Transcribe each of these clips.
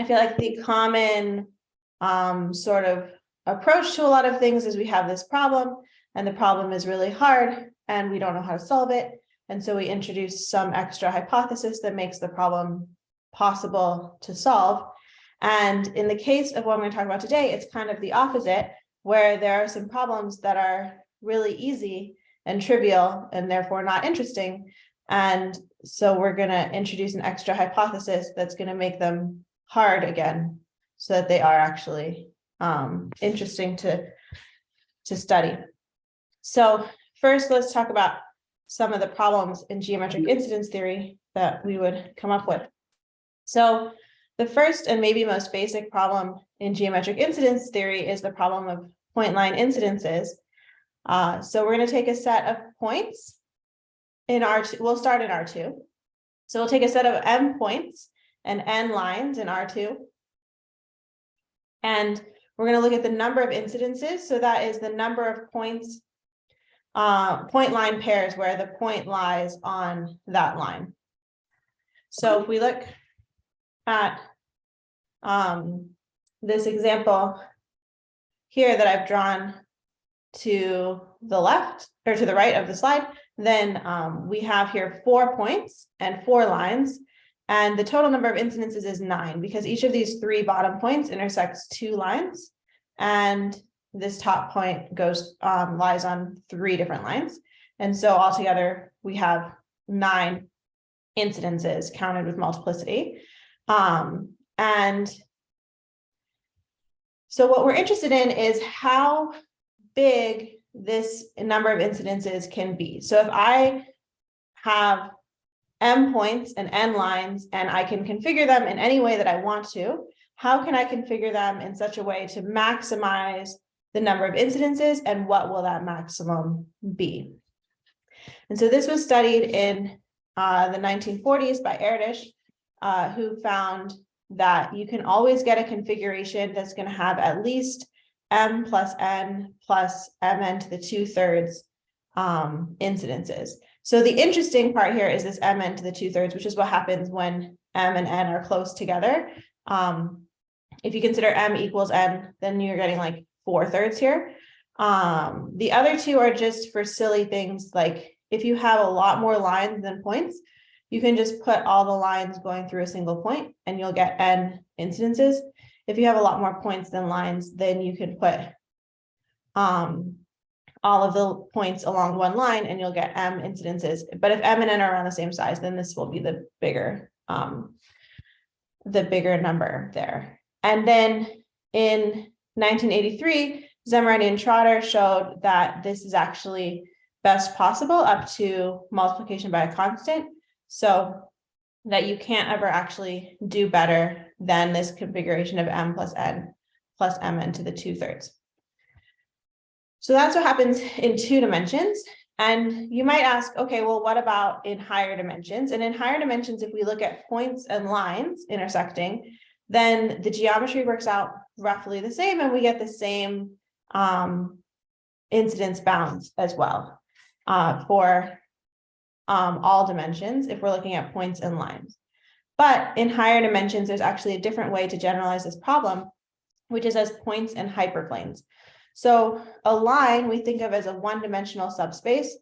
I feel like the common sort of approach to a lot of things is we have this problem and the problem is really hard and we don't know how to solve it. And so we introduce some extra hypothesis that makes the problem possible to solve. And in the case of what I'm going to talk about today, it's kind of the opposite, where there are some problems that are really easy and trivial and therefore not interesting. And so we're going to introduce an extra hypothesis that's going to make them hard again, so that they are actually interesting to study. So first, let's talk about some of the problems in geometric incidence theory that we would come up with. So the first and maybe most basic problem in geometric incidence theory is the problem of point line incidences. So we're going to take a set of points in R2. We'll start in R2. So we'll take a set of m points and n lines in R2. And we're going to look at the number of incidences. So that is the number of points, point line pairs where the point lies on that line. So if we look at this example here that I've drawn to the left or to the right of the slide, then we have here 4 points and 4 lines. And the total number of incidences is 9 because each of these 3 bottom points intersects 2 lines. And this top point goes lies on 3 different lines. And so altogether, we have 9 incidences counted with multiplicity. And so what we're interested in is how big this number of incidences can be. So if I have m points and n lines, and I can configure them in any way that I want to, how can I configure them in such a way to maximize the number of incidences, and what will that maximum be? And so this was studied in the 1940s by Erdős, who found that you can always get a configuration that's going to have at least m plus n plus mn to the 2/3 incidences. So the interesting part here is this mn to the 2/3, which is what happens when m and n are close together. If you consider m equals n, then you're getting like 4/3 here. The other 2 are just for silly things, like if you have a lot more lines than points, you can just put all the lines going through a single point and you'll get n incidences. If you have a lot more points than lines, then you can put all of the points along one line and you'll get m incidences. But if m and n are around the same size, then this will be the bigger number there. And then in 1983, Szemeredi and Trotter showed that this is actually best possible up to multiplication by a constant, so that you can't ever actually do better than this configuration of m plus n plus mn to the 2/3. So that's what happens in 2 dimensions. And you might ask, okay, well, what about in higher dimensions? And in higher dimensions, if we look at points and lines intersecting, then the geometry works out roughly the same, and we get the same incidence bounds as well for all dimensions if we're looking at points and lines. But in higher dimensions, there's actually a different way to generalize this problem, which is as points and hyperplanes. So a line we think of as a one-dimensional subspace,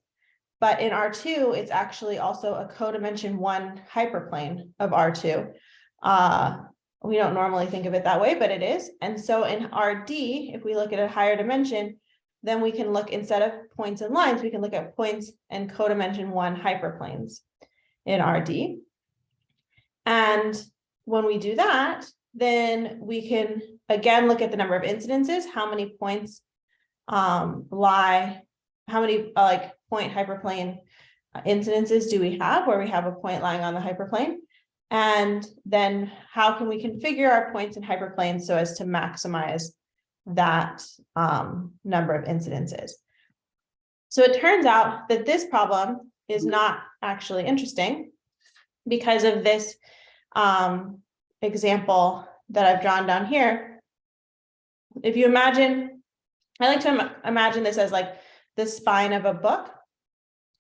but in R2, it's actually also a codimension 1 hyperplane of R2. We don't normally think of it that way, but it is. And so in RD, if we look at a higher dimension, then we can look, instead of points and lines, we can look at points and codimension 1 hyperplanes in RD. And when we do that, then we can again look at the number of incidences, how many points lie, how many like point hyperplane incidences do we have where we have a point lying on the hyperplane, and then how can we configure our points and hyperplanes so as to maximize that number of incidences. So it turns out that this problem is not actually interesting because of this example that I've drawn down here. If you imagine, I like to imagine this as like the spine of a book.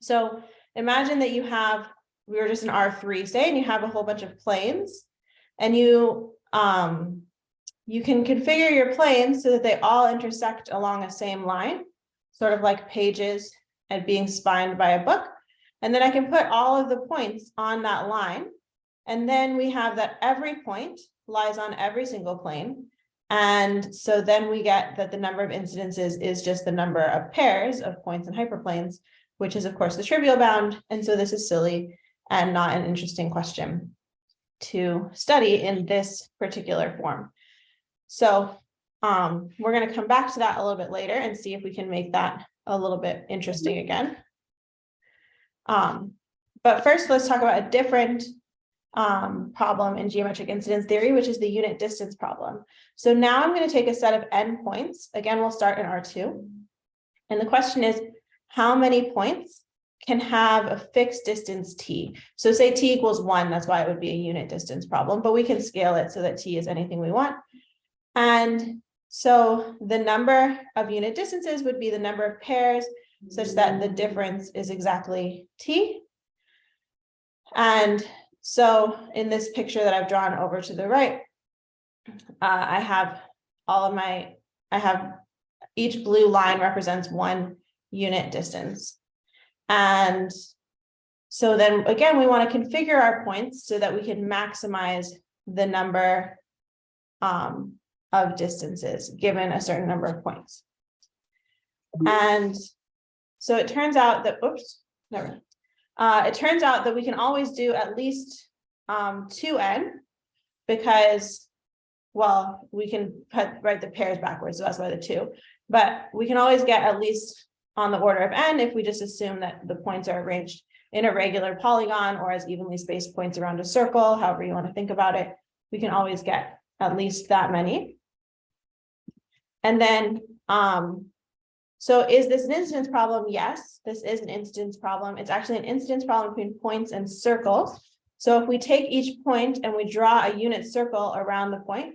So imagine that you have, we were just in R3, say, and you have a whole bunch of planes, and you you can configure your planes so that they all intersect along a same line, sort of like pages and being spined by a book. And then I can put all of the points on that line. And then we have that every point lies on every single plane. And so then we get that the number of incidences is just the number of pairs of points and hyperplanes, which is of course the trivial bound. And so this is silly and not an interesting question to study in this particular form. So we're going to come back to that a little bit later and see if we can make that a little bit interesting again. But first, let's talk about a different problem in geometric incidence theory, which is the unit distance problem. So now I'm going to take a set of n points. Again, we'll start in R2. And the question is, how many points can have a fixed distance t? So say t equals 1, that's why it would be a unit distance problem, but we can scale it so that t is anything we want. And so the number of unit distances would be the number of pairs such that the difference is exactly t. And so in this picture that I've drawn over to the right, I have each blue line represents one unit distance. And so then again, we want to configure our points so that we can maximize the number of distances given a certain number of points. And so it turns out that, it turns out that we can always do at least 2n because, well, we can write the pairs backwards, so that's why the 2, but we can always get at least on the order of n if we just assume that the points are arranged in a regular polygon or as evenly spaced points around a circle, however you want to think about it, we can always get at least that many. And then, so is this an incidence problem? Yes, this is an incidence problem. It's actually an incidence problem between points and circles. So if we take each point and we draw a unit circle around the point,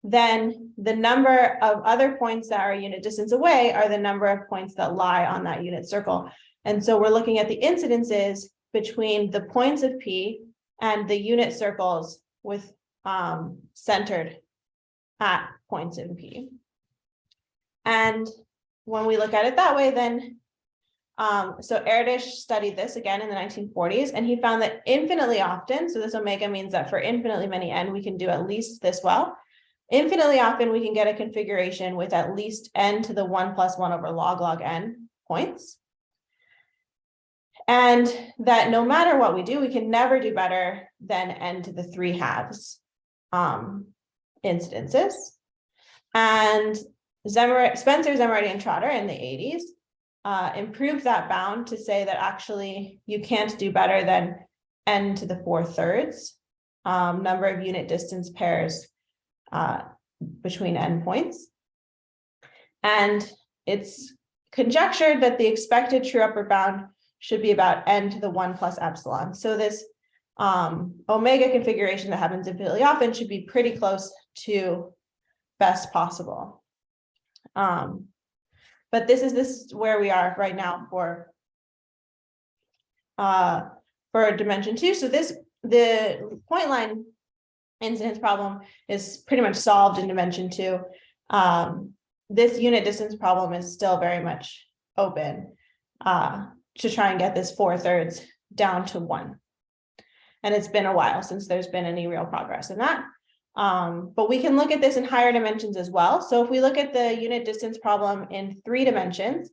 then the number of other points that are a unit distance away are the number of points that lie on that unit circle. And so we're looking at the incidences between the points of P and the unit circles with centered at points in P. And when we look at it that way, then, so Erdős studied this again in the 1940s, and he found that infinitely often, so this omega means that for infinitely many n, we can do at least this well. Infinitely often, we can get a configuration with at least n to the 1 plus 1 over log n points. And that no matter what we do, we can never do better than n to the 3/2 incidences. And Spencer, Szemeredi, and Trotter in the 80s improved that bound to say that actually you can't do better than n to the 4/3 number of unit distance pairs between n points. And it's conjectured that the expected true upper bound should be about n to the 1 plus epsilon. So this omega configuration that happens infinitely often should be pretty close to best possible. But this is where we are right now for dimension 2. So the point line incidence problem is pretty much solved in dimension 2. This unit distance problem is still very much open to try and get this 4/3 down to 1. And it's been a while since there's been any real progress in that. But we can look at this in higher dimensions as well. So if we look at the unit distance problem in 3 dimensions,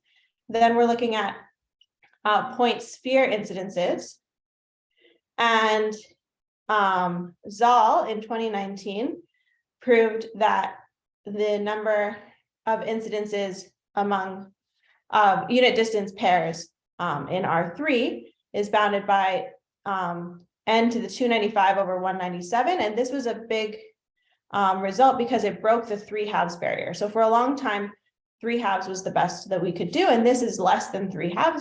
then we're looking at point sphere incidences. And Zal in 2019 proved that the number of incidences among unit distance pairs in R3 is bounded by n to the 295 over 197. And this was a big result because it broke the 3/2 barrier. So for a long time, 3/2 was the best that we could do. And this is less than 3/2.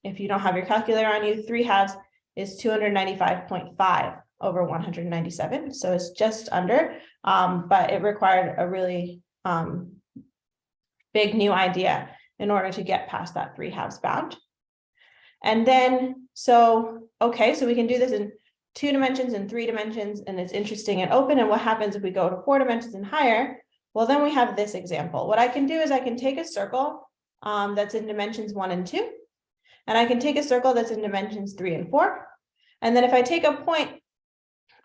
If you don't have your calculator on you, 3/2 is 295.5 over 197. So it's just under, but it required a really big new idea in order to get past that 3/2 bound. And then, so we can do this in 2 dimensions and 3 dimensions, and it's interesting and open. And what happens if we go to 4 dimensions and higher? Well, then we have this example. What I can do is I can take a circle that's in dimensions 1 and 2, and I can take a circle that's in dimensions 3 and 4. And then if I take a point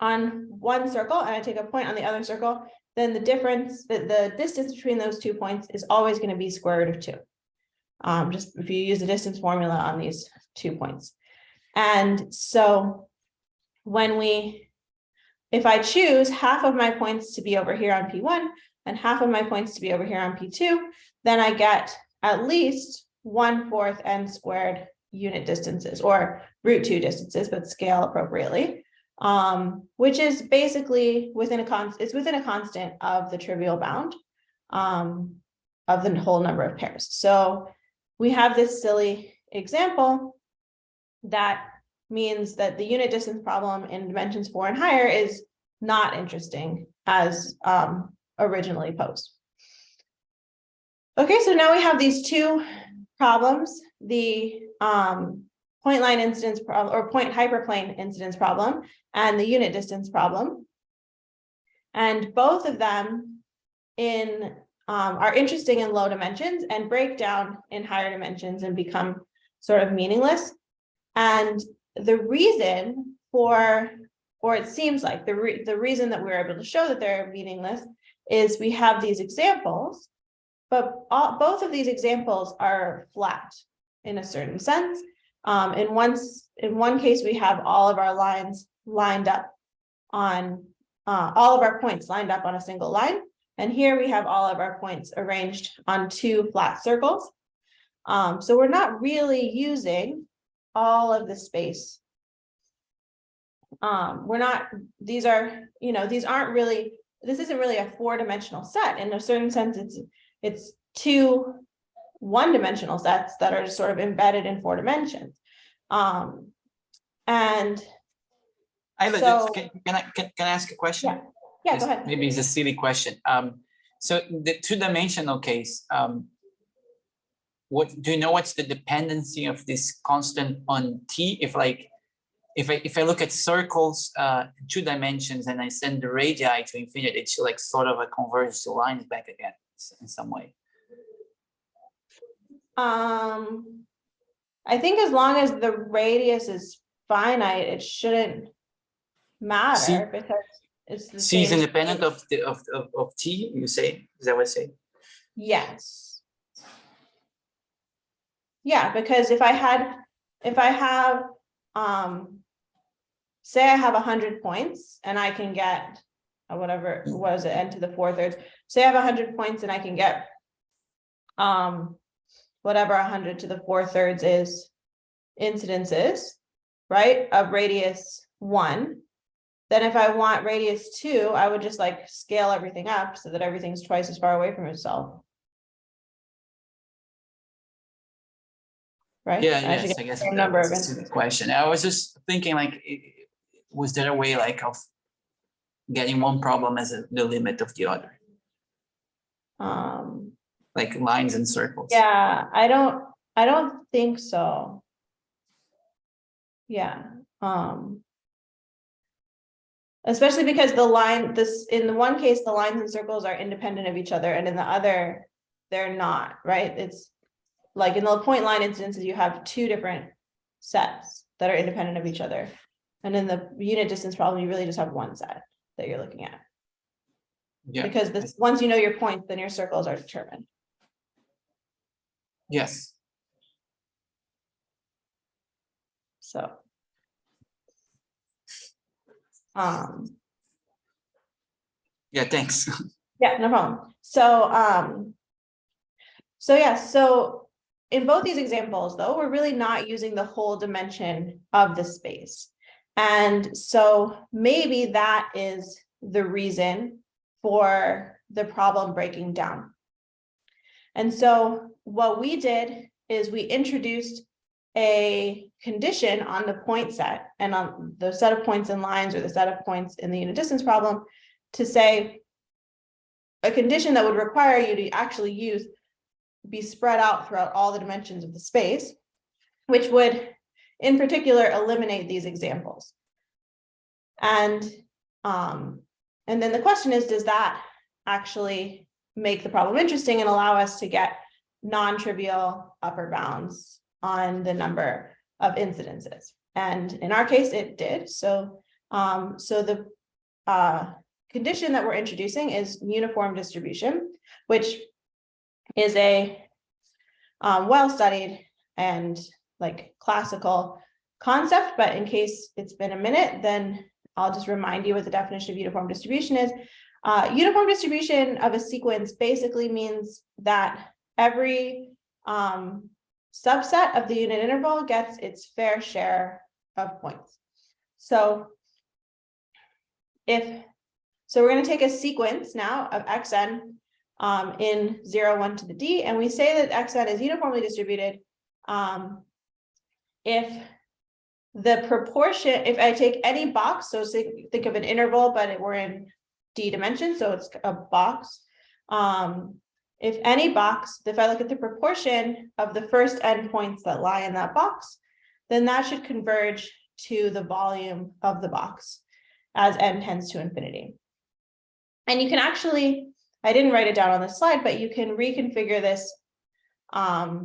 on one circle and I take a point on the other circle, then the difference, the distance between those 2 points is always going to be square root of 2. Just if you use the distance formula on these 2 points. And so if I choose half of my points to be over here on P1 and half of my points to be over here on P2, then I get at least 1/4 n squared unit distances, or root 2 distances, but scale appropriately, which is basically within a constant of the trivial bound of the whole number of pairs. So we have this silly example that means that the unit distance problem in dimensions 4 and higher is not interesting as originally posed. Okay, so now we have these 2 problems, the point line incidence problem, or point hyperplane incidence problem, and the unit distance problem. And both of them are interesting in low dimensions and break down in higher dimensions and become sort of meaningless. And the reason or it seems like the reason that we're able to show that they're meaningless is we have these examples, but both of these examples are flat in a certain sense. In one case, we have all of our lines lined up on all of our points lined up on a single line. And here we have all of our points arranged on 2 flat circles. So we're not really using all of the space. These aren't really, this isn't really a 4-dimensional set. In a certain sense, it's 2 1-dimensional sets that are just sort of embedded in 4 dimensions. And Ayla, so, can I ask a question? Yeah, go ahead. Maybe it's a silly question. So the 2-dimensional case, do you know what's the dependency of this constant on t? If I look at circles, 2 dimensions, and I send the radii to infinity, it's like sort of a converge to lines back again in some way. I think as long as the radius is finite, it shouldn't matter because it's the C is same independent space. of t. You say, is that what I say? Yes. Yeah, because if I have say I have 100 points and I can get whatever was it, n to the 4/3. Say I have 100 points and I can get whatever 100 to the 4/3 is incidences, right, of radius 1. Then if I want radius 2, I would just like scale everything up so that everything's twice as far away from itself. Right? Yeah, yes, I guess that was a silly question. I was just thinking, like, was there a way like of getting one problem as the limit of the other? Like lines and circles. Yeah, I don't think so. Yeah. Especially because in the one case, the lines and circles are independent of each other, and in the other, they're not, right? It's like in the point line instances, you have 2 different sets that are independent of each other. And in the unit distance problem, you really just have 1 set that you're looking at. Yeah. Because once you know your points, then your circles are determined. Yes. So. Yeah, thanks. Yeah, no problem. So in both these examples, though, we're really not using the whole dimension of the space. And so maybe that is the reason for the problem breaking down. And so what we did is we introduced a condition on the point set and on the set of points and lines, or the set of points in the unit distance problem, to say a condition that would require you to actually be spread out throughout all the dimensions of the space, which would in particular eliminate these examples. And then the question is, does that actually make the problem interesting and allow us to get non-trivial upper bounds on the number of incidences? And in our case, it did. So, the condition that we're introducing is uniform distribution, which is a well-studied and like classical concept. But in case it's been a minute, then I'll just remind you what the definition of uniform distribution is. Uniform distribution of a sequence basically means that every subset of the unit interval gets its fair share of points. So we're going to take a sequence now of xn in 0, 1 to the d, and we say that xn is uniformly distributed if the proportion, if I take any box, so say, think of an interval, but we're in d dimensions, so it's a box. If any box, if I look at the proportion of the first n points that lie in that box, then that should converge to the volume of the box as n tends to infinity. And you can actually, I didn't write it down on this slide, but you can reconfigure this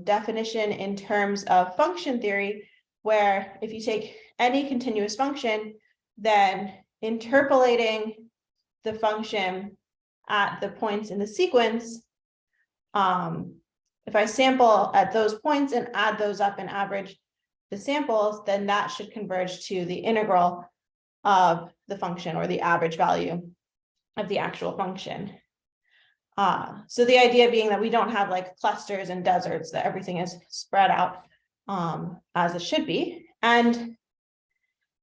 definition in terms of function theory, where if you take any continuous function, then interpolating the function at the points in the sequence, if I sample at those points and add those up and average the samples, then that should converge to the integral of the function, or the average value of the actual function. So the idea being that we don't have like clusters and deserts, that everything is spread out as it should be. And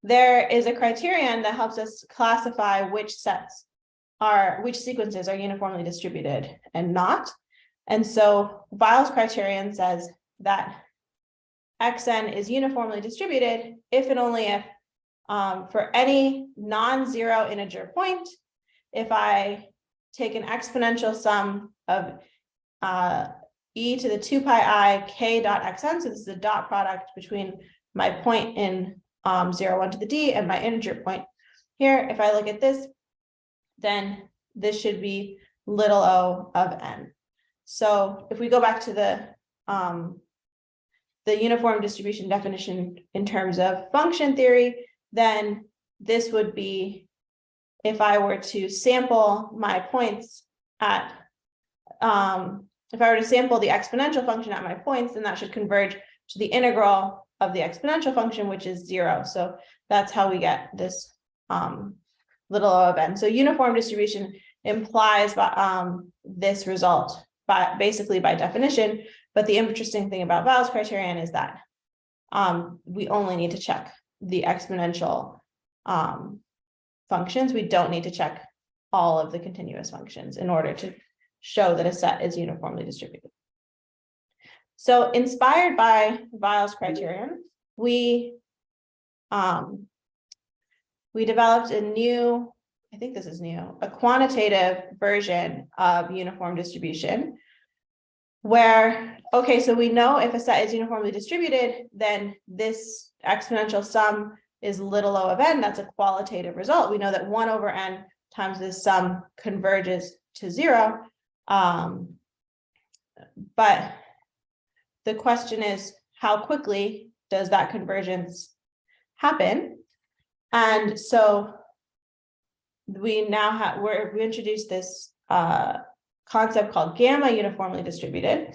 there is a criterion that helps us classify which sequences are uniformly distributed and not. And so Weil's criterion says that xn is uniformly distributed if and only if for any non-zero integer point, if I take an exponential sum of e to the 2 pi I k dot xn, so this is a dot product between my point in 0, 1 to the d and my integer point here. If I look at this, then this should be little o of n. So if we go back to the uniform distribution definition in terms of function theory, then this would be, if I were to sample my points at, if I were to sample the exponential function at my points, then that should converge to the integral of the exponential function, which is 0. So that's how we get this little o of n. So uniform distribution implies this result basically by definition. But the interesting thing about Weil's criterion is that we only need to check the exponential functions. We don't need to check all of the continuous functions in order to show that a set is uniformly distributed. So inspired by Weil's criterion, we developed a new, I think this is new, a quantitative version of uniform distribution, where, okay, so we know if a set is uniformly distributed, then this exponential sum is little o of n. That's a qualitative result. We know that 1 over n times this sum converges to 0. But the question is, how quickly does that convergence happen? And so we now have, we introduced this concept called gamma uniformly distributed.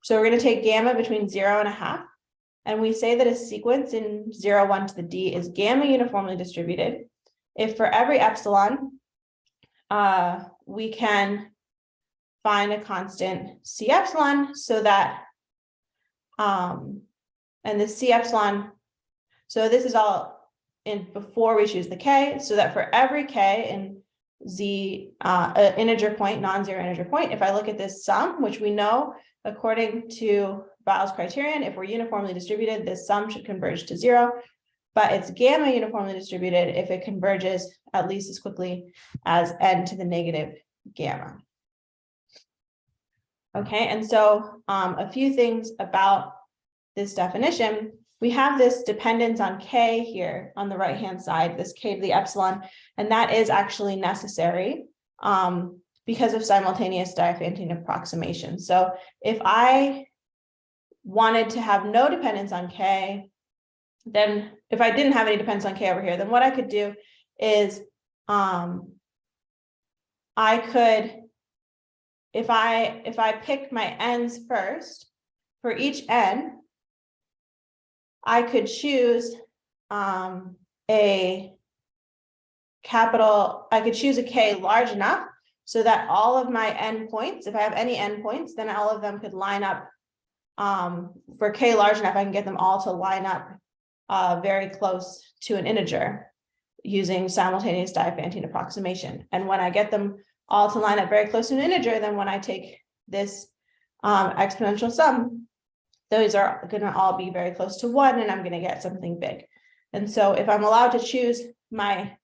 So we're going to take gamma between 0 and 1/2. And we say that a sequence in 0, 1 to the d is gamma uniformly distributed if for every epsilon, we can find a constant c epsilon, so that, and the c epsilon, so this is all in before we choose the k, so that for every k in z integer point, non-zero integer point, if I look at this sum, which we know according to Weil's criterion, if we're uniformly distributed, this sum should converge to 0, but it's gamma uniformly distributed if it converges at least as quickly as n to the negative gamma. Okay, and so a few things about this definition. we have this dependence on K here on the right-hand side, this K to the epsilon, and that is actually necessary because of simultaneous Diophantine approximation. So if I wanted to have no dependence on K, then if I didn't have any dependence on K over here, then what I could do is I could, if I picked my n's first, for each n, I could choose I could choose a K large enough so that all of my n points, if I have any n points, then all of them could line up. For K large enough, I can get them all to line up very close to an integer using simultaneous Diophantine approximation. And when I get them all to line up very close to an integer, then when I take this exponential sum, those are going to all be very close to 1, and I'm going to get something big. And so if I'm allowed to choose my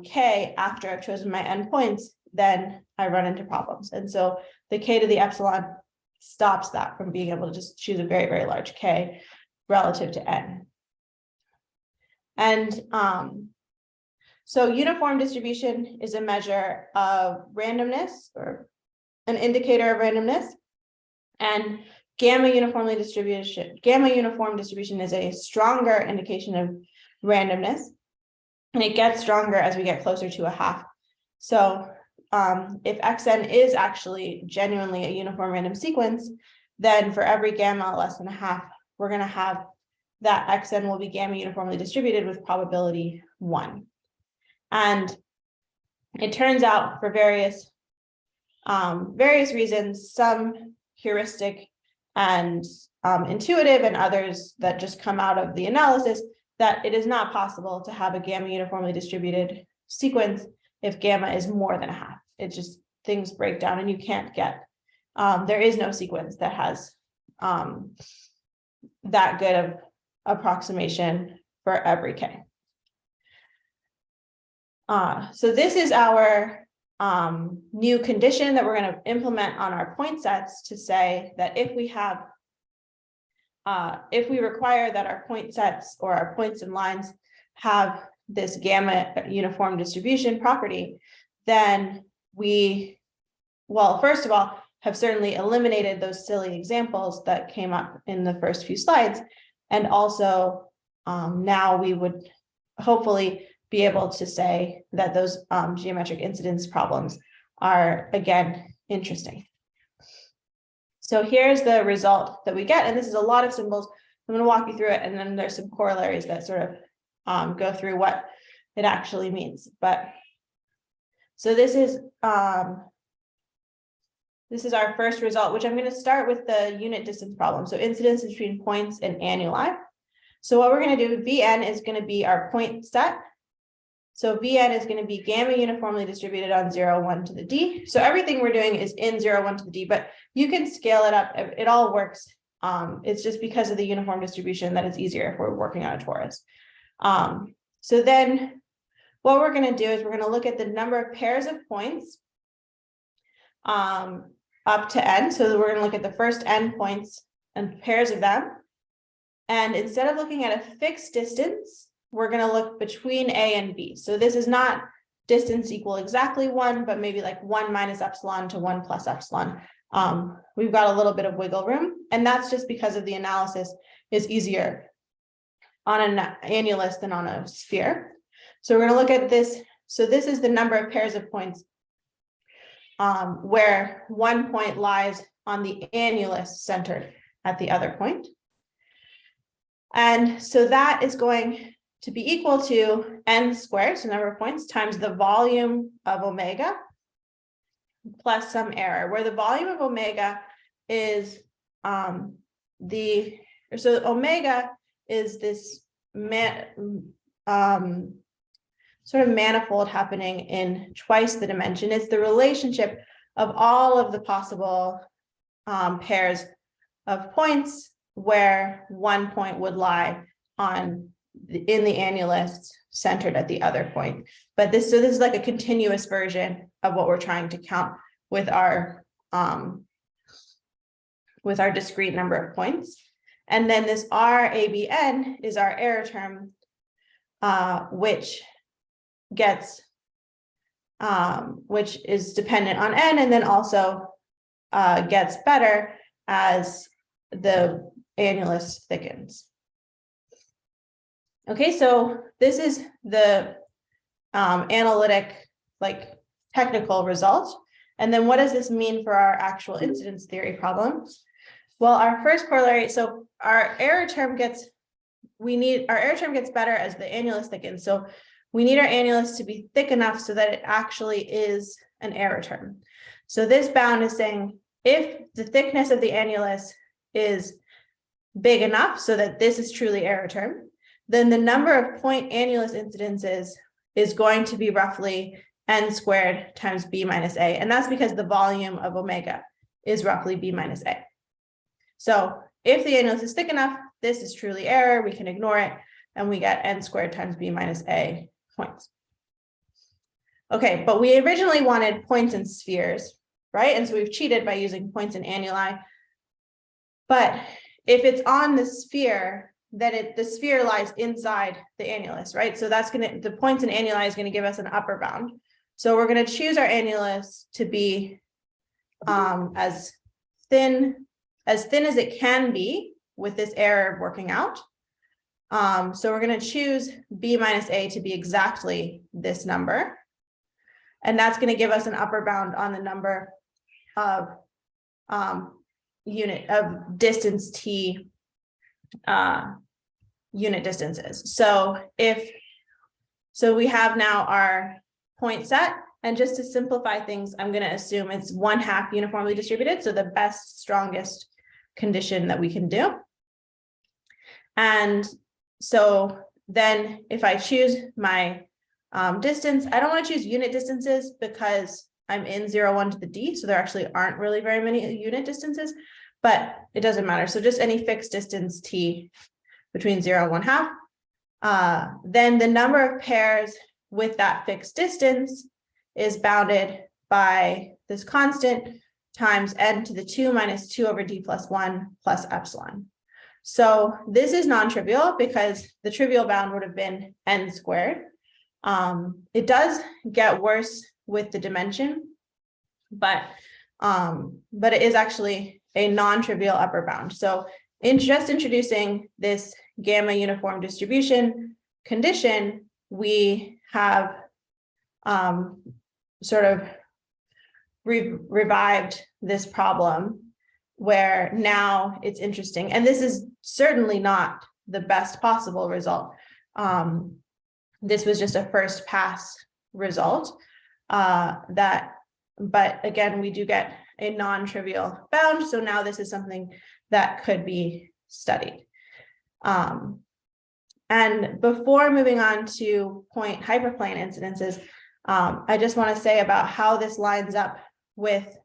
K after I've chosen my n points, then I run into problems. And so the K to the epsilon stops that from being able to just choose a very, very large K relative to n. And so uniform distribution is a measure of randomness or an indicator of randomness. And gamma uniform distribution is a stronger indication of randomness. And it gets stronger as we get closer to a half. So if xn is actually genuinely a uniform random sequence, then for every gamma less than a half, we're going to have that xn will be gamma uniformly distributed with probability 1. And it turns out for various reasons, some heuristic and intuitive and others that just come out of the analysis, that it is not possible to have a gamma uniformly distributed sequence if gamma is more than a half. It just, things break down and you can't get, there is no sequence that has that good of approximation for every K. So this is our new condition that we're going to implement on our point sets to say that if we have, if we require that our point sets or our points and lines have this gamma uniform distribution property, then we, well, first of all, have certainly eliminated those silly examples that came up in the first few slides. And also now we would hopefully be able to say that those geometric incidence problems are, again, interesting. So here's the result that we get, and this is a lot of symbols. I'm going to walk you through it, and then there's some corollaries that sort of go through what it actually means. But so this is our first result, which I'm going to start with the unit distance problem. So incidence between points and annuli. So what we're going to do, Vn is going to be our point set. So Vn is going to be gamma uniformly distributed on 0, 1 to the d. So everything we're doing is in 0, 1 to the d, but you can scale it up. It all works. It's just because of the uniform distribution that it's easier if we're working on a torus. So then what we're going to do is we're going to look at the number of pairs of points up to n. So we're going to look at the first n points and pairs of them. And instead of looking at a fixed distance, we're going to look between A and B. So this is not distance equal exactly 1, but maybe like 1 minus epsilon to 1 plus epsilon. We've got a little bit of wiggle room, and that's just because of the analysis is easier on an annulus than on a sphere. So we're going to look at this. So this is the number of pairs of points where one point lies on the annulus centered at the other point. And so that is going to be equal to n squared, so number of points, times the volume of omega plus some error, where the volume of omega is so omega is this sort of manifold happening in twice the dimension. It's the relationship of all of the possible pairs of points where one point would lie in the annulus centered at the other point. But this is like a continuous version of what we're trying to count with our discrete number of points. And then this RABN is our error term, which is dependent on n, and then also gets better as the annulus thickens. Okay, so this is the analytic, like technical result. And then what does this mean for our actual incidence theory problem? Well, our first corollary, so our error term gets better as the annulus thickens. So we need our annulus to be thick enough so that it actually is an error term. So this bound is saying if the thickness of the annulus is big enough so that this is truly error term, then the number of point annulus incidences is going to be roughly n squared times b minus a. And that's because the volume of omega is roughly b minus a. So if the annulus is thick enough, this is truly error, we can ignore it, and we get n squared times b minus a points. Okay, but we originally wanted points in spheres, right? And so we've cheated by using points in annuli. But if it's on the sphere, then the sphere lies inside the annulus, right? So that's the points in annuli is going to give us an upper bound. So we're going to choose our annulus to be as thin as it can be with this error working out. So we're going to choose b minus a to be exactly this number. And that's going to give us an upper bound on the number of distance t unit distances. So we have now our point set, and just to simplify things, I'm going to assume it's 1/2 uniformly distributed. So the best, strongest condition that we can do. And so then if I choose my distance, I don't want to choose unit distances because I'm in 0, 1 to the d. So there actually aren't really very many unit distances, but it doesn't matter. So just any fixed distance t between 0 and 1/2. Then the number of pairs with that fixed distance is bounded by this constant times n to the 2 minus 2 over d plus 1 plus epsilon. So this is non-trivial because the trivial bound would have been n squared. It does get worse with the dimension, but it is actually a non-trivial upper bound. So just introducing this gamma uniform distribution condition, we have sort of revived this problem where now it's interesting. And this is certainly not the best possible result. This was just a first pass result but again, we do get a non-trivial bound. So now this is something that could be studied. And before moving on to point hyperplane incidences, I just want to say about how this lines up with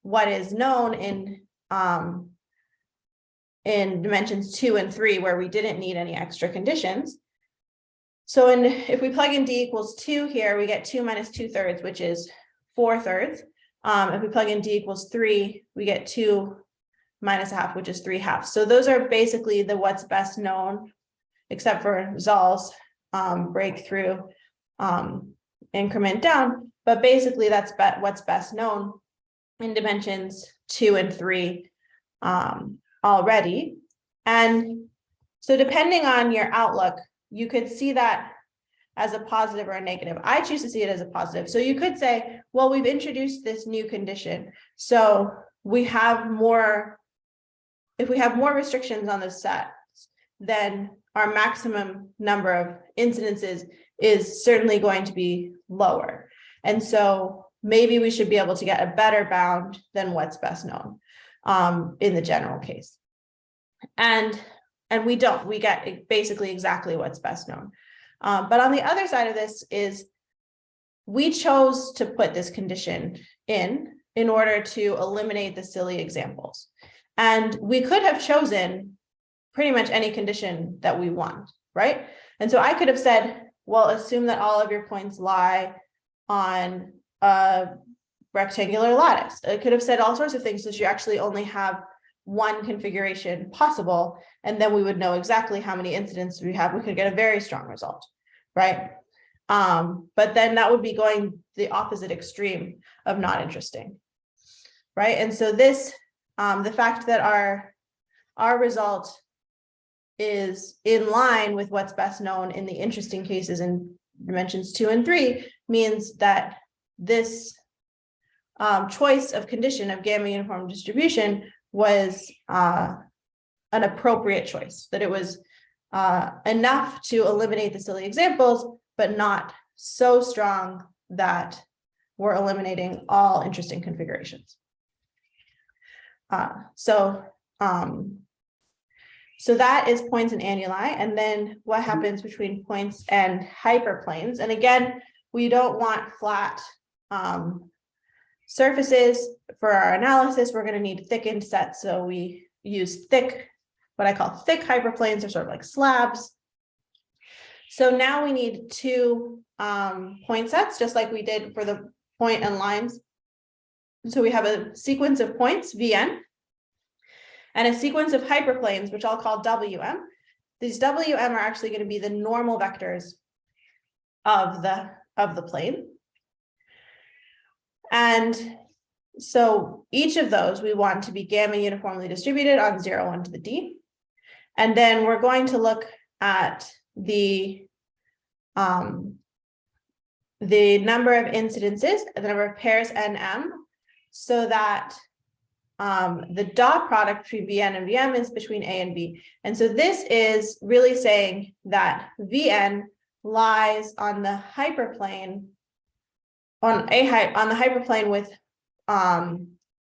what is known in dimensions 2 and 3, where we didn't need any extra conditions. So if we plug in d equals 2 here, we get 2 minus 2/3, which is 4/3. If we plug in d equals 3, we get 2 minus 1/2, which is 3/2. So those are basically the what's best known, except for Zoll's breakthrough increment down. But basically that's what's best known in dimensions 2 and 3 already. And so depending on your outlook, you could see that as a positive or a negative. I choose to see it as a positive. So you could say, well, we've introduced this new condition. So we have more, if we have more restrictions on the sets, then our maximum number of incidences is certainly going to be lower. And so maybe we should be able to get a better bound than what's best known in the general case. And we don't, we get basically exactly what's best known. But on the other side of this is we chose to put this condition in order to eliminate the silly examples. And we could have chosen pretty much any condition that we want, right? And so I could have said, well, assume that all of your points lie on a rectangular lattice. I could have said all sorts of things, so you actually only have one configuration possible, and then we would know exactly how many incidents we have. We could get a very strong result, right? But then that would be going the opposite extreme of not interesting, right? And so this, the fact that our result is in line with what's best known in the interesting cases in dimensions 2 and 3 means that this choice of condition of gamma uniform distribution was an appropriate choice, that it was enough to eliminate the silly examples, but not so strong that we're eliminating all interesting configurations. So that is points and annuli, and then what happens between points and hyperplanes. And again, we don't want flat surfaces for our analysis. We're going to need thickened sets, so we use thick, what I call thick hyperplanes, or sort of like slabs. So now we need two point sets, just like we did for the point and lines. So we have a sequence of points, Vn, and a sequence of hyperplanes, which I'll call Wm. These Wm are actually going to be the normal vectors of the plane. And so each of those we want to be gamma uniformly distributed on 0, 1 to the d. And then we're going to look at the number of incidences, the number of pairs nm, so that the dot product between Vn and Vm is between A and B. And so this is really saying that Vn lies on the hyperplane, on the hyperplane with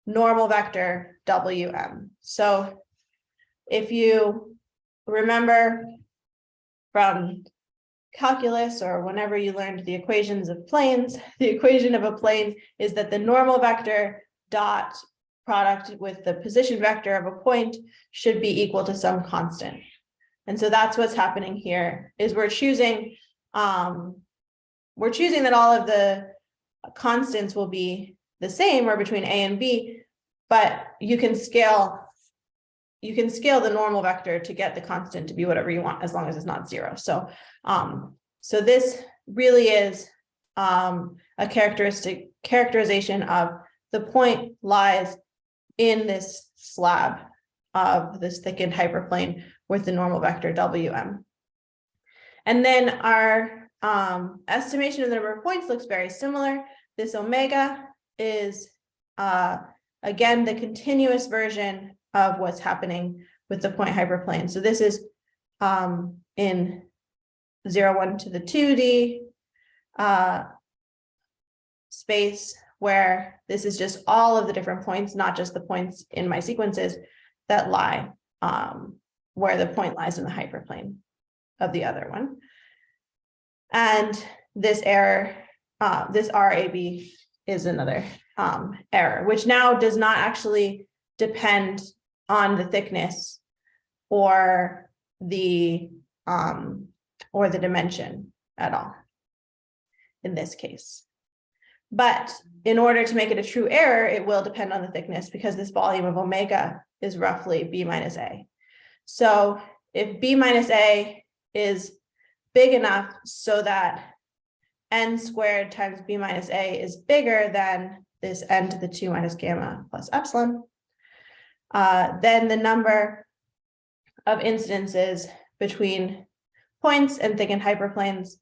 normal vector Wm. So if you remember from calculus or whenever you learned the equations of planes, the equation of a plane is that the normal vector dot product with the position vector of a point should be equal to some constant. And so that's what's happening here, is we're choosing that all of the constants will be the same or between A and B, but you can scale the normal vector to get the constant to be whatever you want, as long as it's not 0. So so this really is a characterization of the point lies in this slab of this thickened hyperplane with the normal vector Wm. And then our estimation of the number of points looks very similar. This omega is, again, the continuous version of what's happening with the point hyperplane. So this is in 0, 1 to the 2D space, where this is just all of the different points, not just the points in my sequences that lie where the point lies in the hyperplane of the other one. And this error, this RAB is another error, which now does not actually depend on the thickness or the dimension at all in this case. But in order to make it a true error, it will depend on the thickness, because this volume of omega is roughly B minus A. So if B minus A is big enough so that n squared times B minus A is bigger than this n to the 2 minus gamma plus epsilon, then the number of incidences between points and thickened hyperplanes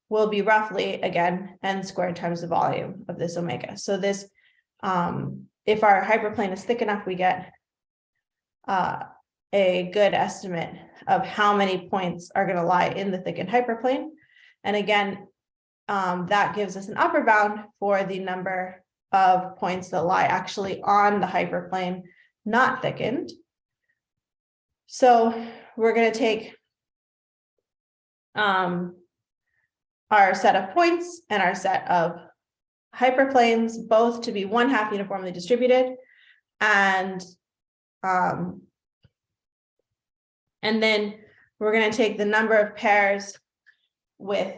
will be roughly, again, n squared times the volume of this omega. So this, if our hyperplane is thick enough, we get a good estimate of how many points are going to lie in the thickened hyperplane. And again, that gives us an upper bound for the number of points that lie actually on the hyperplane, not thickened. So we're going to take our set of points and our set of hyperplanes both to be 1/2 uniformly distributed, and then we're going to take the number of pairs with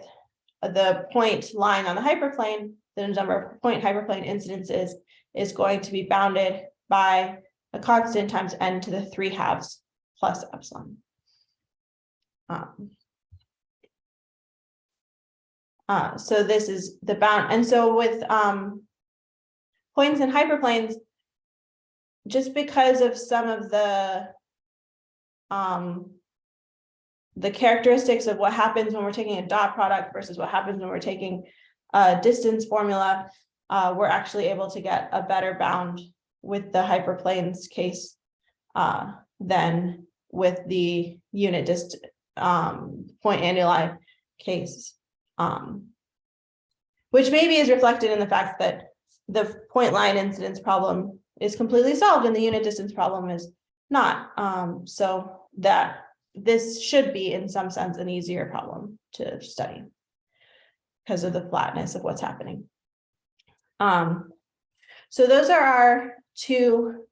the point lying on the hyperplane. The number of point hyperplane incidences is going to be bounded by a constant times n to the 3/2 plus epsilon. So this is the bound, and so with points and hyperplanes, just because of some of the characteristics of what happens when we're taking a dot product versus what happens when we're taking a distance formula, we're actually able to get a better bound with the hyperplanes case than with the unit distance point annuli case, which maybe is reflected in the fact that the point line incidence problem is completely solved and the unit distance problem is not. So that this should be in some sense an easier problem to study because of the flatness of what's happening. So those are our two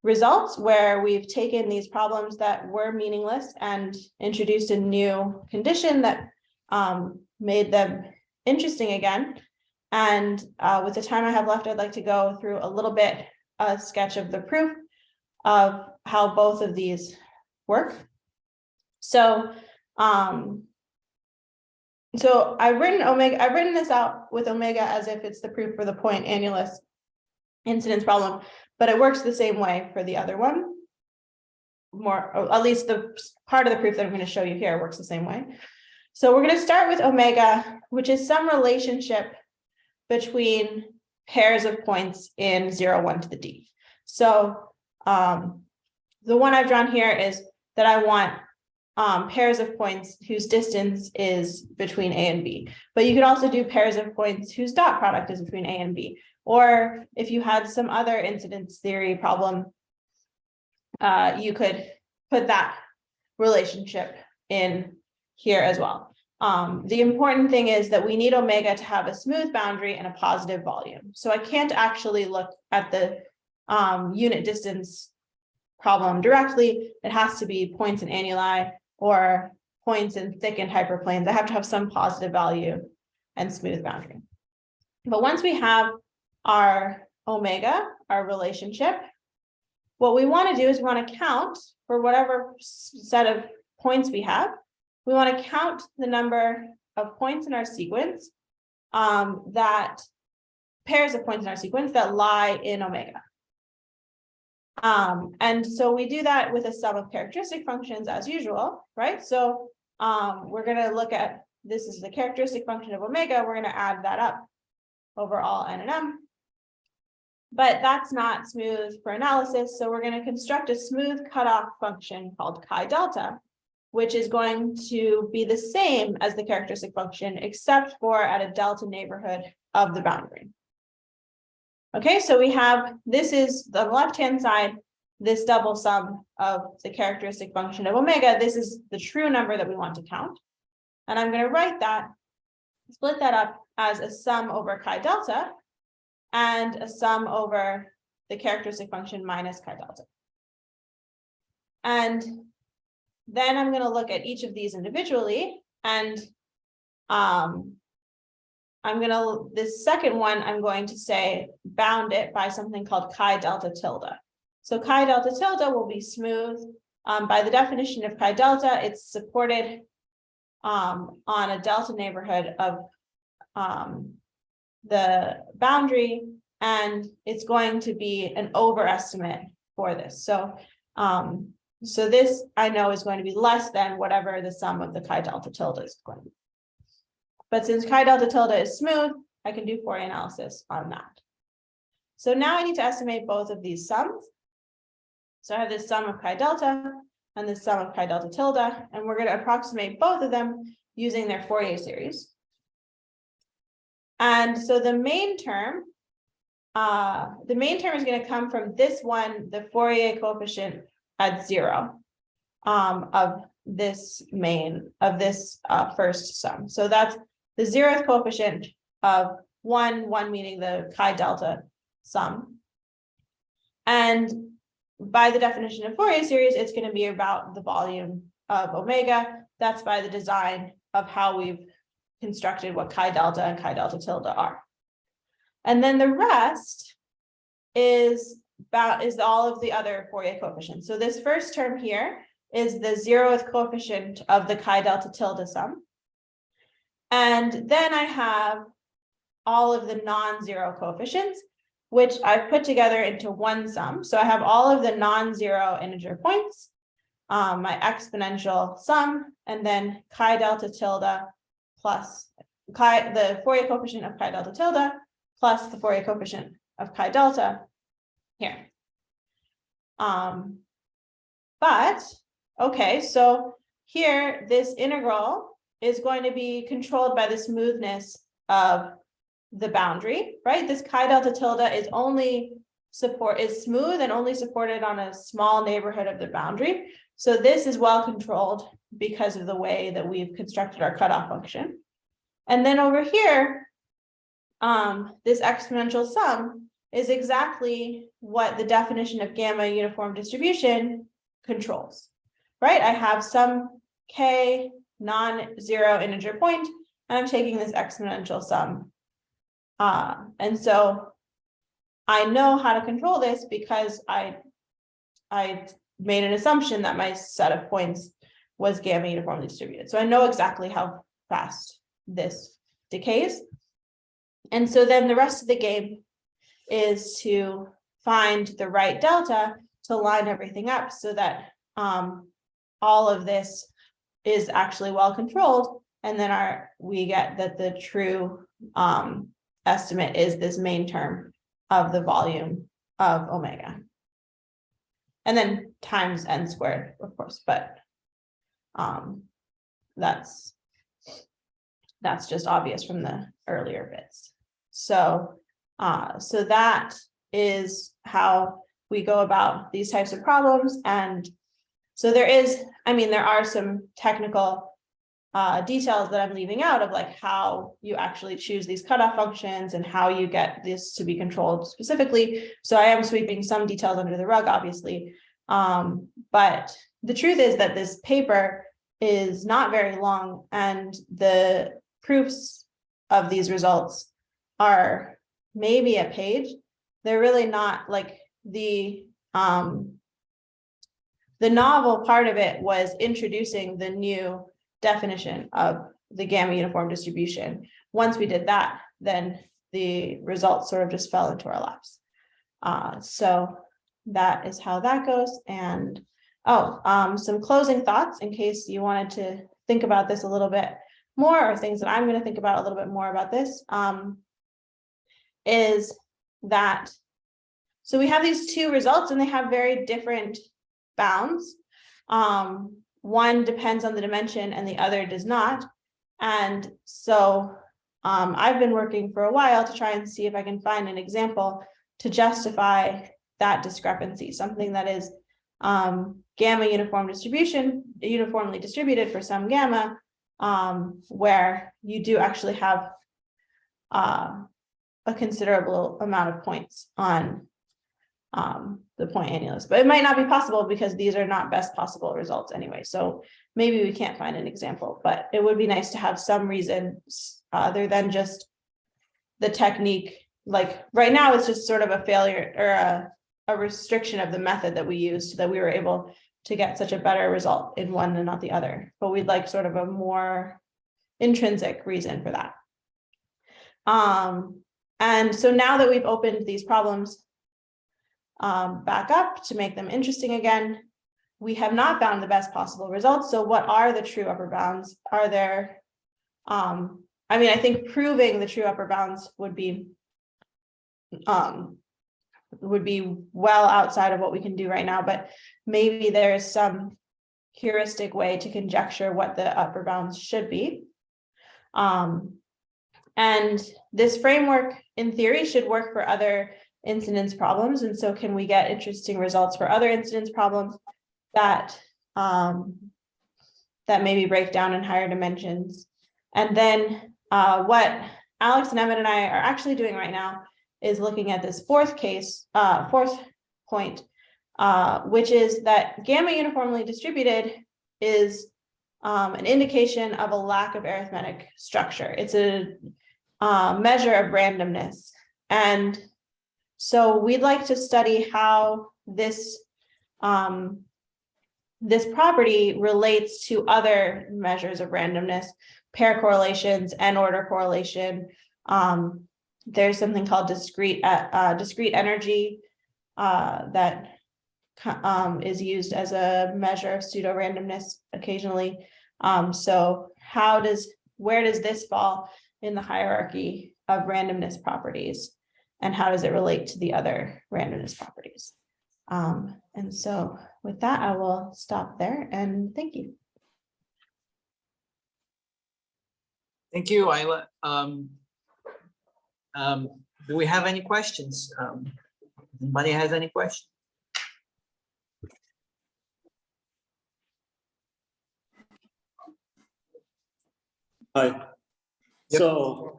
results where we've taken these problems that were meaningless and introduced a new condition that made them interesting again. And with the time I have left, I'd like to go through a little bit a sketch of the proof of how both of these work. So so I've written this out with omega as if it's the proof for the point annulus incidence problem, but it works the same way for the other one. Or at least the part of the proof that I'm going to show you here works the same way. So we're going to start with omega, which is some relationship between pairs of points in 0, 1 to the d. So the one I've drawn here is that I want pairs of points whose distance is between A and B. But you could also do pairs of points whose dot product is between A and B. Or if you had some other incidence theory problem, you could put that relationship in here as well. The important thing is that we need omega to have a smooth boundary and a positive volume. So I can't actually look at the unit distance problem directly. It has to be points in annuli or points in thickened hyperplanes. I have to have some positive value and smooth boundary. But once we have our omega, our relationship, what we want to do is we want to count for whatever set of points we have. We want to count the number of points in our sequence that pairs of points in our sequence that lie in omega. And so we do that with a sum of characteristic functions as usual, right? So we're going to look at, this is the characteristic function of omega. We're going to add that up over all n and m. But that's not smooth for analysis. So we're going to construct a smooth cutoff function called chi delta, which is going to be the same as the characteristic function, except for at a delta neighborhood of the boundary. Okay, so we have, this is the left-hand side, this double sum of the characteristic function of omega. This is the true number that we want to count. And I'm going to write that, split that up as a sum over chi delta and a sum over the characteristic function minus chi delta. And then I'm going to look at each of these individually, and this second one, I'm going to say bound it by something called chi delta tilde. So chi delta tilde will be smooth. By the definition of chi delta, it's supported on a delta neighborhood of the boundary, and it's going to be an overestimate for this. So so this I know is going to be less than whatever the sum of the chi delta tilde is going to be. But since chi delta tilde is smooth, I can do Fourier analysis on that. So now I need to estimate both of these sums. So I have this sum of chi delta and this sum of chi delta tilde, and we're going to approximate both of them using their Fourier series. And so the main term is going to come from this one, the Fourier coefficient at 0 of this first sum. So that's the 0th coefficient of 1 meaning the chi delta sum. And by the definition of Fourier series, it's going to be about the volume of omega. That's by the design of how we've constructed what chi delta and chi delta tilde are. And then the rest is all of the other Fourier coefficients. So this first term here is the 0th coefficient of the chi delta tilde sum. And then I have all of the non-zero coefficients, which I've put together into one sum. So I have all of the non-zero integer points, my exponential sum, and then chi delta tilde plus the Fourier coefficient of chi delta tilde plus the Fourier coefficient of chi delta here. But okay, so here this integral is going to be controlled by the smoothness of the boundary, right? This chi delta tilde is smooth and only supported on a small neighborhood of the boundary. So this is well controlled because of the way that we've constructed our cutoff function. And then over here, this exponential sum is exactly what the definition of gamma uniform distribution controls, right? I have some k non-zero integer point, and I'm taking this exponential sum. And so I know how to control this because I made an assumption that my set of points was gamma uniformly distributed. So I know exactly how fast this decays. And so then the rest of the game is to find the right delta to line everything up so that all of this is actually well controlled. And then we get that the true estimate is this main term of the volume of omega. And then times n squared, of course, but that's just obvious from the earlier bits. So so that is how we go about these types of problems. And so there are some technical details that I'm leaving out of, like how you actually choose these cutoff functions and how you get this to be controlled specifically. So I am sweeping some details under the rug, obviously. But the truth is that this paper is not very long, and the proofs of these results are maybe a page. They're really not like the novel part of it was introducing the new definition of the gamma uniform distribution. Once we did that, then the results sort of just fell into our laps. So that is how that goes. And some closing thoughts in case you wanted to think about this a little bit more, or things that I'm going to think about a little bit more about this, is that, so we have these two results and they have very different bounds. One depends on the dimension and the other does not. And so I've been working for a while to try and see if I can find an example to justify that discrepancy, something that is gamma uniformly distributed for some gamma, where you do actually have a considerable amount of points on the point annulus, but it might not be possible because these are not best possible results anyway. So maybe we can't find an example, but it would be nice to have some reason other than just the technique. Like right now, it's just sort of a failure or a restriction of the method that we used, that we were able to get such a better result in one and not the other. But we'd like sort of a more intrinsic reason for that. And so now that we've opened these problems back up to make them interesting again, we have not found the best possible results. So what are the true upper bounds? Are there, I think proving the true upper bounds would be well outside of what we can do right now, but maybe there's some heuristic way to conjecture what the upper bounds should be. And this framework in theory should work for other incidence problems. And so can we get interesting results for other incidence problems that maybe break down in higher dimensions? And then what Alex and Emmett and I are actually doing right now is looking at this fourth point, which is that gamma uniformly distributed is an indication of a lack of arithmetic structure. It's a measure of randomness. And so we'd like to study how this this property relates to other measures of randomness, pair correlations, and order correlation. There's something called discrete energy that is used as a measure of pseudo randomness occasionally. So where does this fall in the hierarchy of randomness properties, and how does it relate to the other randomness properties? And so with that, I will stop there and thank you. Thank you, Ayla. Do we have any questions? Anybody has any questions? Hi. Yep. So,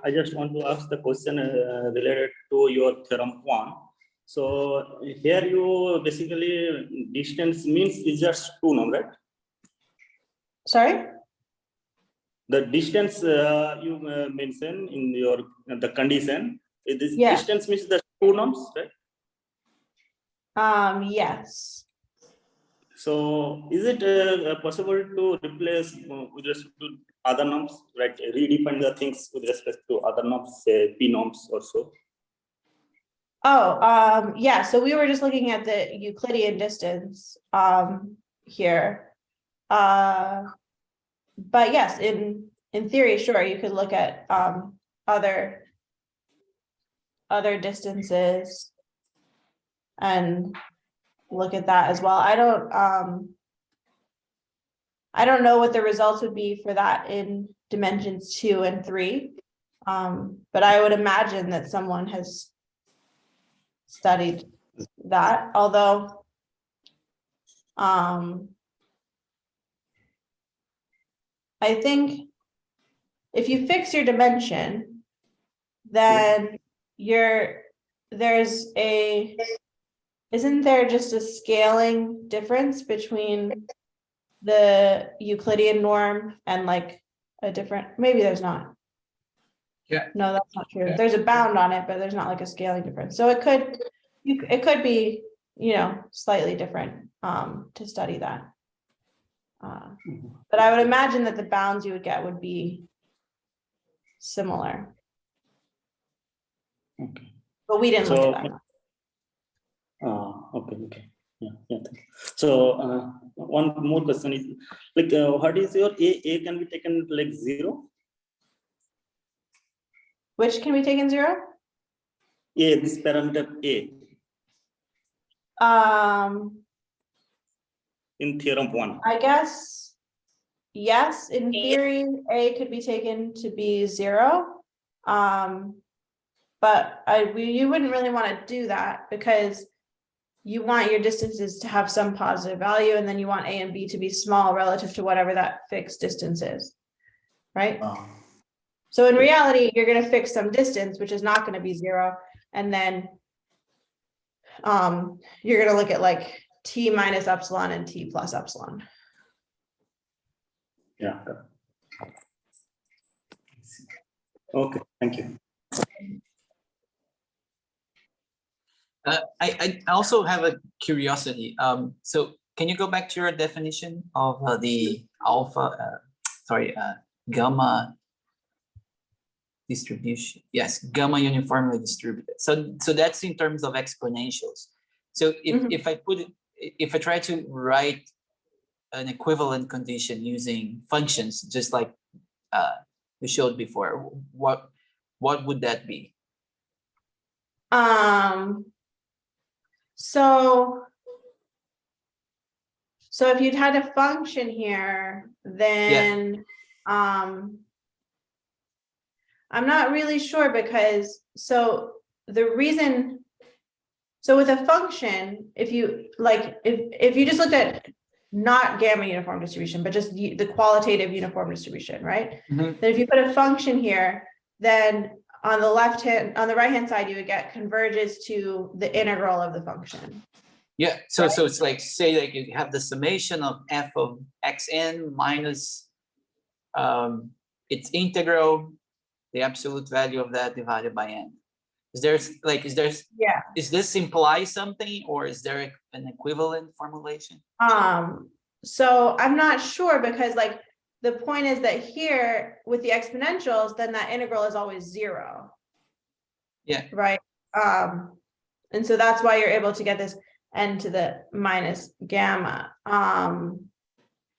I just want to ask the question related to your theorem 1. So, here you basically distance means is just 2 norm, right? Sorry? The distance you mentioned in your the condition, this Yeah. distance means the 2 norms, right? Yes. So, is it possible to replace with respect to other norms, right? Redefine the things with respect to other norms, say P norms or so? Oh, yeah, so we were just looking at the Euclidean distance here. But yes, in theory, sure, you could look at other distances and look at that as well. I don't know what the results would be for that in dimensions 2 and 3. But I would imagine that someone has studied that, although I think if you fix your dimension, then isn't there just a scaling difference between the Euclidean norm and like a different, maybe there's not. Yeah. No, that's not true. Yeah. There's a bound on it, but there's not like a scaling difference. So it could be, slightly different to study that. But I would imagine that the bounds you would get would be similar. Okay. But we didn't look at that. Okay. Yeah. Thank you. So one more question is like, what is your A can be taken like 0? Which can be taken 0? This parameter A in theorem 1. I guess, yes, in theory, A could be taken to be 0. But you wouldn't really want to do that because you want your distances to have some positive value, and then you want A and B to be small relative to whatever that fixed distance is, right? So in reality, you're going to fix some distance, which is not going to be 0. And then you're going to look at like T minus epsilon and T plus epsilon. Yeah. Okay, thank you. I also have a curiosity. So can you go back to your definition of the gamma distribution? Yes, gamma uniformly distributed. So that's in terms of exponentials. So if I try to write an equivalent condition using functions, just like we showed before, what would that be? So if you'd had a function here, then I'm not really sure because with a function, if you just looked at not gamma uniform distribution, but just the qualitative uniform distribution, right? Mm-hmm. Then if you put a function here, then on the right hand side, you would get converges to the integral of the function. Yeah, so right? So it's like, say, like you have the summation of f of xn minus its integral, the absolute value of that divided by n. Is there like, Yeah. is this imply something, or is there an equivalent formulation? So I'm not sure, because like the point is that here with the exponentials, then that integral is always 0. Yeah. Right. And so that's why you're able to get this n to the minus gamma.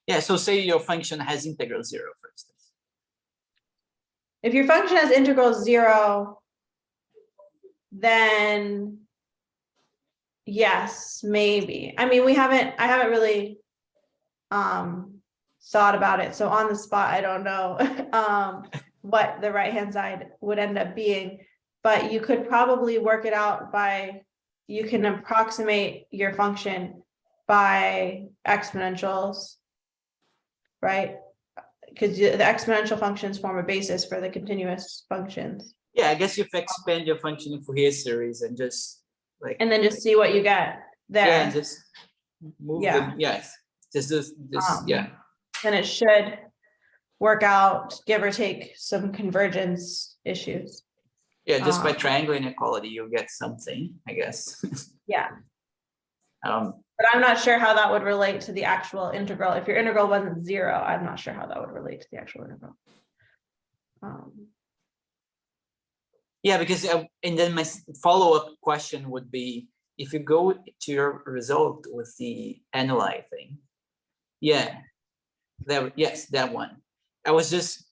Yeah, so say your function has integral 0, for instance. If your function has integral 0, then yes, maybe. I mean, I haven't really thought about it. So on the spot, I don't know what the right-hand side would end up being, but you could probably work it out by, you can approximate your function by exponentials, right? Because the exponential functions form a basis for the continuous functions. Yeah, I guess if you expand your function in Fourier series and just like, And then just see what you get there. yeah, and just move Yeah. them. Yes, just yeah. Then it should work out, give or take, some convergence issues. Yeah, just by triangle inequality, you'll get something, I guess. Yeah. But I'm not sure how that would relate to the actual integral. If your integral wasn't 0, I'm not sure how that would relate to the actual integral. Yeah, because and then my follow-up question would be, if you go to your result with the analyze thing, yeah, that one. I was just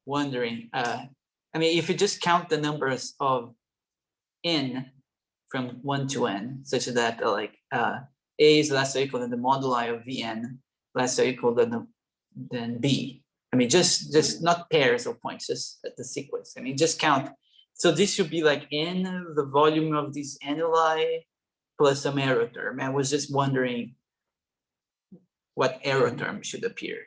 wondering, I mean, if you just count the numbers of n from 1 to n, such that like a is less or equal than the moduli of vn less or equal than b. I mean, just not pairs of points, just the sequence. I mean, just count. So this should be like n the volume of these annuli plus some error term. I was just wondering what error term should appear.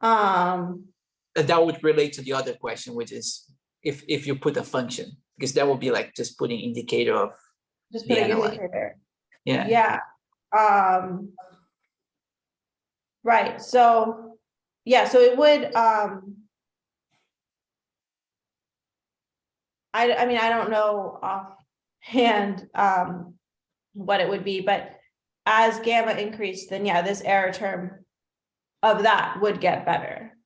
That would relate to the other question, which is if you put a function, because that would be like just putting indicator of just the putting analyte. indicator. Yeah. Yeah. Right. So yeah, so it would I mean, I don't know offhand what it would be, but as gamma increased, then yeah, this error term of that would get better.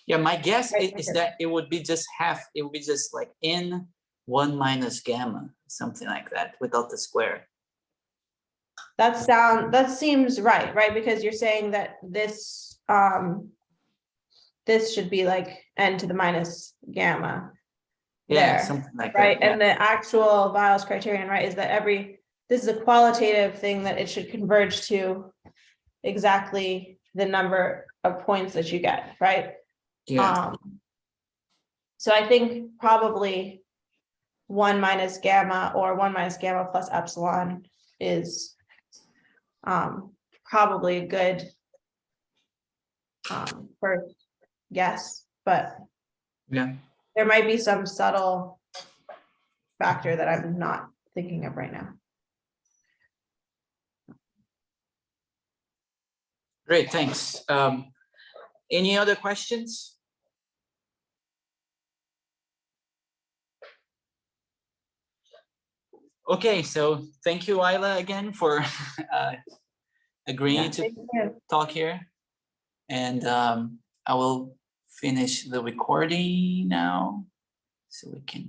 Yeah, my guess Right. is that it would be just half, it would be just like n 1 minus gamma, something like that, without the square. That seems right, because you're saying that this this should be like n to the minus gamma. Yeah, there, something like right? that. Yeah. And the actual Weil's criterion, right, is that this is a qualitative thing, that it should converge to exactly the number of points that you get, right? Yeah. So I think probably 1 minus gamma or 1 minus gamma plus epsilon is probably a good first guess, but Yeah. there might be some subtle factor that I'm not thinking of right now. Great, thanks. Any other questions? Okay, so thank you, Ayla, again for agreeing to talk here. And I will finish the recording now so we can